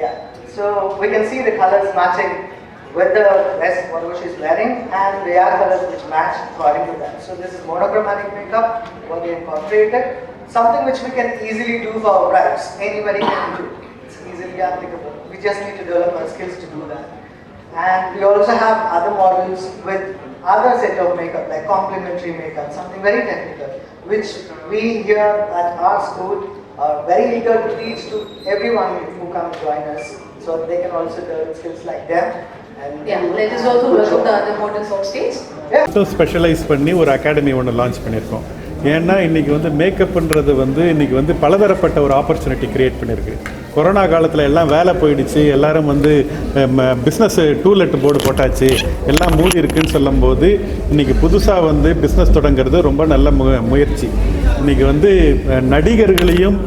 Yeah. So we can see the colors matching with the vest, whatever she's wearing, and the hair colors which match according to that. So this is monochromatic makeup, what we incorporated. Something which we can easily do for our brides. Anybody can do. It's easily applicable. We just need to develop our skills to do that. And we also have other models with other set of makeup, like complementary makeup, something very technical, which we here at our school are very eager to teach to everyone who come join us, so they can also develop skills like them. And let us also welcome the other models on stage. Specialise பண்ணி ஒரு academy ஒன்று launch பண்ணியிருக்கோம். ஏன்னா இன்றைக்கி வந்து மேக்கப்புன்றது வந்து இன்றைக்கி வந்து பலதரப்பட்ட ஒரு ஆப்பர்ச்சுனிட்டி க்ரியேட் பண்ணியிருக்கு. கொரோனா காலத்தில் எல்லாம் வேலை போயிடுச்சு, எல்லோரும் வந்து பிஸ்னஸ் டூலெட் போர்டு போட்டாச்சு, எல்லாம் மூடி இருக்குதுன்னு சொல்லும்போது இன்றைக்கி புதுசாக வந்து பிஸ்னஸ் தொடங்கிறது ரொம்ப நல்ல முயற்சி. இன்றைக்கி வந்து நடிகர்களையும்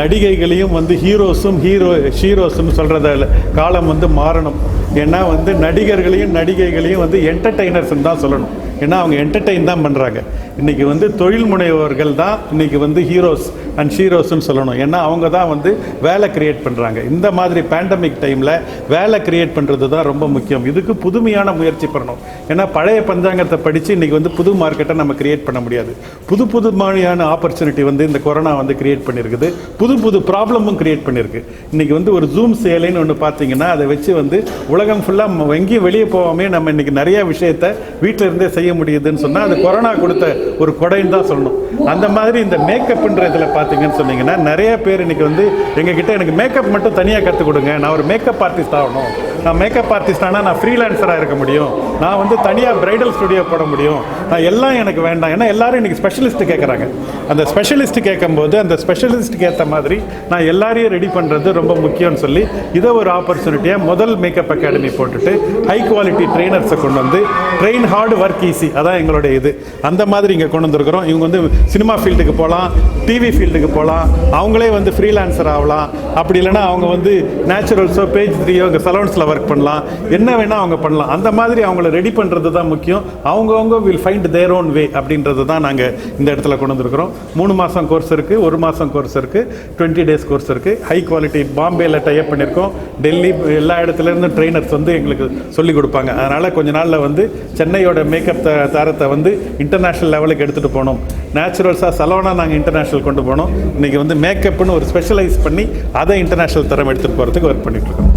நடிகைகளையும் வந்து ஹீரோஸும் சொல்கிறத காலம் வந்து மாறணும். ஏன்னா வந்து நடிகர்களையும் நடிகைகளையும் வந்து என்டர்டெய்னர்ஸ்ன்னு தான் சொல்லணும். ஏன்னா அவங்க என்டர்டெயின் தான் பண்ணுறாங்க. இன்றைக்கி வந்து தொழில் முனைவோர்கள் தான் இன்றைக்கி வந்து ஹீரோஸ் அண்ட் ஷீரோஸ்ன்னு சொல்லணும். ஏன்னா அவங்க தான் வந்து வேலை க்ரியேட் பண்ணுறாங்க. இந்த மாதிரி பேண்டமிக் டைமில் வேலை க்ரியேட் பண்ணுறது தான் ரொம்ப முக்கியம். இதுக்கு புதுமையான முயற்சி பண்ணணும். ஏன்னா பழைய பஞ்சாங்கத்தை படித்து இன்றைக்கி வந்து புது மார்க்கெட்டை நம்ம க்ரியேட் பண்ண முடியாது. புது மாதிரியான ஆப்பர்ச்சுனிட்டி வந்து இந்த கொரோனா வந்து க்ரியேட் பண்ணியிருக்குது. புது ப்ராப்ளமும் க்ரியேட் பண்ணியிருக்கு. இன்றைக்கி வந்து ஒரு ஜூம் சேலைன்னு ஒன்று பார்த்தீங்கன்னா அதை வச்சு வந்து உலகம் ஃபுல்லாக எங்கேயும் வெளியே போகாமே நம்ம இன்றைக்கி நிறையா விஷயத்தை வீட்டில் இருந்தே செய்ய முடியுதுன்னு சொன்னால் அது கொரோனா கொடுத்த ஒரு கொடைன்னு தான் சொல்லணும். அந்த மாதிரி இந்த மேக்கப்ன்ற இதில் பார்த்தீங்கன்னு சொன்னீங்கன்னா நிறைய பேர் இன்றைக்கி வந்து எங்ககிட்ட எனக்கு மேக்கப் மட்டும் தனியாக கற்றுக் கொடுங்க, நான் ஒரு மேக்கப் ஆர்டிஸ்ட் ஆகணும், நான் மேக்கப் ஆர்டிஸ்ட் ஆனால் நான் ஃப்ரீலான்சராக இருக்க முடியும், நான் வந்து தனியாக பிரைடல் ஸ்டுடியோ போட முடியும், நான் எல்லாம் எனக்கு வேண்டாம். ஏன்னா எல்லாரும் இன்றைக்கி ஸ்பெஷலிஸ்ட்டு கேட்குறாங்க. அந்த ஸ்பெஷலிஸ்ட்டு கேட்கும்போது அந்த ஸ்பெஷலிஸ்ட்டுக்கு ஏற்ற மாதிரி நான் எல்லாரையும் ரெடி பண்ணுறது ரொம்ப முக்கியம்னு சொல்லி இதை ஒரு ஆப்பர்ச்சுனிட்டியாக முதல் மேக்கப் அகாடமி போட்டுட்டு ஹை குவாலிட்டி ட்ரெயினர்ஸை கொண்டு வந்து ட்ரெயின் ஹார்டு ஒர்க் ஈஸி, அதான் எங்களுடைய இது. அந்த மாதிரி இங்கே கொண்டு வந்துருக்குறோம். இவங்க வந்து சினிமா ஃபீல்டுக்கு போகலாம், டிவி ஃபீல்டுக்கு போகலாம், அவங்களே வந்து ஃப்ரீலான்சர் ஆகலாம். அப்படி இல்லைனா அவங்க வந்து நேச்சுரல்ஸோ பேஜ் 3யோ இங்கே சலூன்ஸில் ஒர்க் பண்ணலாம், என்ன வேணால் அவங்க பண்ணலாம். அந்த மாதிரி அவங்கள ரெடி பண்ணுறது தான் முக்கியம். அவங்கவுங்க will find their own way அப்படின்றது தான் நாங்கள் இந்த இடத்துல கொண்டு வந்துருக்குறோம். 3 மாதம் கோர்ஸ் இருக்குது, 1 மாதம் கோர்ஸ் இருக்குது, 20 days கோர்ஸ் இருக்குது. ஹை குவாலிட்டி பாம்பேயில் டைப் பண்ணியிருக்கோம். டெல்லி எல்லா இடத்துலேருந்து ட்ரெயினர்ஸ் வந்து எங்களுக்கு சொல்லிக் கொடுப்பாங்க. அதனால் கொஞ்ச நாளில் வந்து சென்னையோட மேக்கப் தரத்தை வந்து இன்டர்நேஷ்னல் லெவலுக்கு எடுத்துகிட்டு போனோம். நேச்சுரல்ஸாக சலோனாக நாங்கள் இன்டர்நேஷ்னல் கொண்டு போனோம். இன்றைக்கி வந்து மேக்கப்னு ஒரு ஸ்பெஷலைஸ் பண்ணி அதை இன்டர்நேஷ்னல் தரம் எடுத்துகிட்டு போகிறதுக்கு ஒர்க் பண்ணிகிட்ருக்கோம்.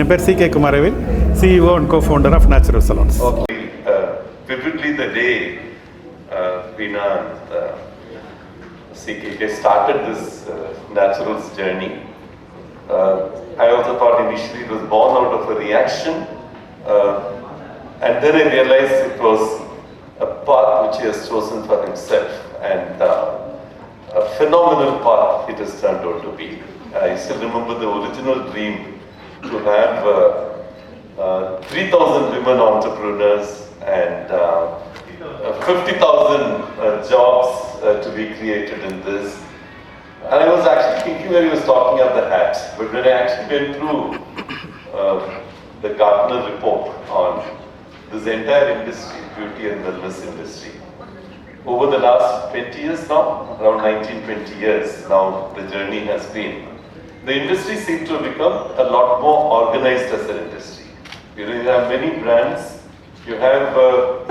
என் பேர் C.K. Kumaravel, CEO and co-founder of Natural Salons. Vividly the day Veena and CKK started this naturals journey, I also thought initially it was born out of a reaction, and then I realized it was a path which he has chosen for himself, and a phenomenal path it has turned out to be. I still remember the original dream to have 3,000 women entrepreneurs and 50,000 jobs to be created in this. And I was actually thinking when he was talking of the hat, but when I actually went through the Gartner report on this entire industry, beauty and wellness industry, over the last 20 years now, around 19-20 years now, the journey has been. The industry seems to have become a lot more organized as an industry. You have many brands. You have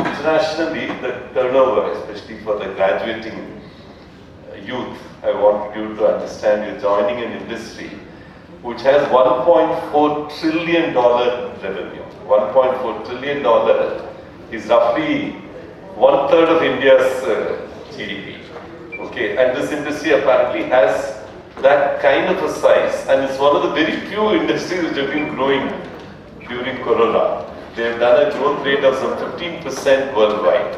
internationally the turnover, especially for the graduating youth. I want you to understand you're joining an industry which has $1.4 trillion revenue. $1.4 trillion is roughly 1/3 of India's GDP. Okay, and this industry apparently has that kind of a size, and it's one of the very few industries which have been growing during Corona. They have done a growth rate of some 15% worldwide,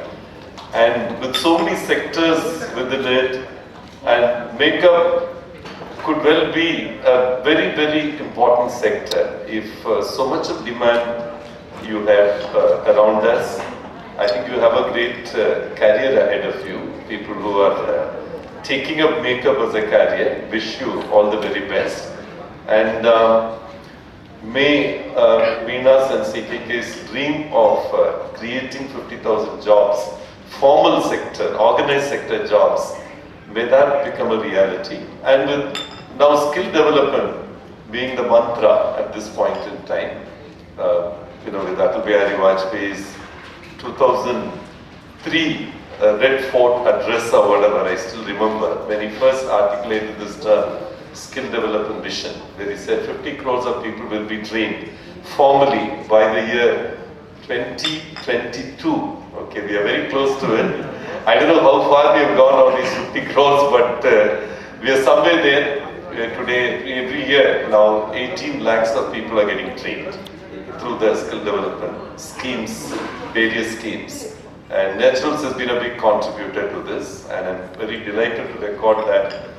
and with so many sectors within it, and makeup could well be a very, very important sector if so much of demand you have around us. I think you have a great career ahead of you. People who are taking up makeup as a career, wish you all the very best. And may Veena's and CKK's dream of creating 50,000 jobs, formal sector, organized sector jobs, may that become a reality. And with now skill development being the mantra at this point in time. With Atal Bihari Vajpayee's 2003 Red Fort address or whatever, I still remember when he first articulated this term, skill development mission, where he said 50 crores of people will be trained formally by the year 2022. Okay, we are very close to it. I don't know how far we have gone on these 50 crores, but we are somewhere there. Today, every year now, 18 lakhs of people are getting trained through the skill development schemes, various schemes. And Naturals has been a big contributor to this, and I'm very delighted to record that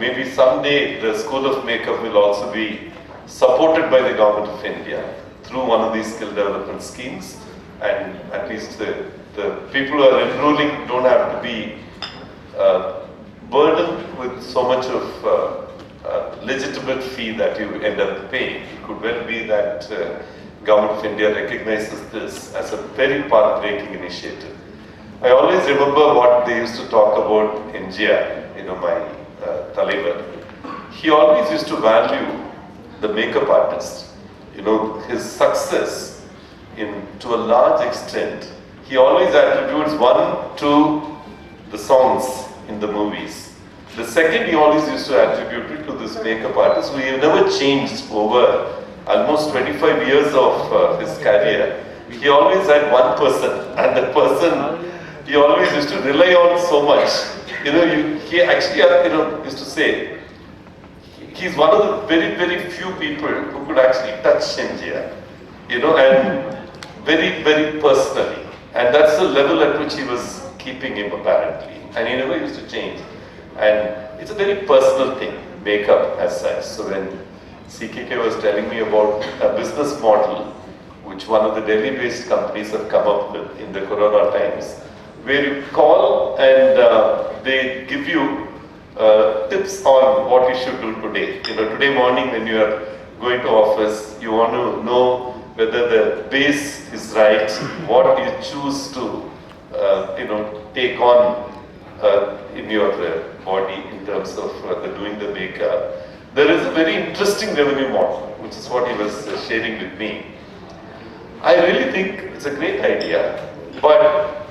maybe someday the School of Makeup will also be supported by the Government of India through one of these skill development schemes, and at least the people who are enrolling don't have to be burdened with so much of legitimate fee that you end up paying. It could well be that Government of India recognizes this as a very path-breaking initiative. I always remember what they used to talk about in India, my Taliban. He always used to value the makeup artist. His success to a large extent, he always attributes one to the songs in the movies. The second he always used to attribute it to this makeup artist who have never changed over almost 25 years of his career. He always had one person, and that person he always used to rely on so much. He actually used to say, he's one of the very, very few people who could actually touch India, and very, very personally. And that's the level at which he was keeping him apparently. And he never used to change. And it's a very personal thing, makeup as such. So when CKK was telling me about a business model, which one of the Delhi-based companies have come up with in the Corona times, where you call and they give you tips on what you should do today. Today morning when you are going to office, you want to know whether the base is right, what you choose to, take on in your body in terms of doing the makeup. There is a very interesting revenue model, which is what he was sharing with me. I really think it's a great idea, but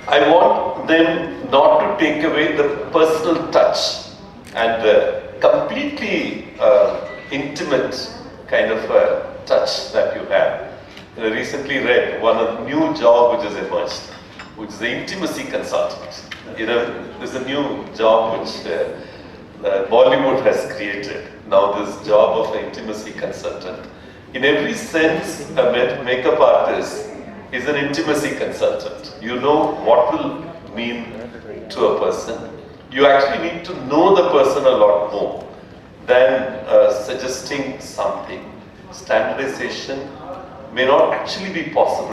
I want them not to take away the personal touch and the completely intimate kind of touch that you have. I recently read one of the new job which has emerged, which is the intimacy consultant. There's a new job which Bollywood has created. Now this job of an intimacy consultant. In every sense, a makeup artist is an intimacy consultant. You know what will mean to a person. You actually need to know the person a lot more than suggesting something. Standardization may not actually be possible.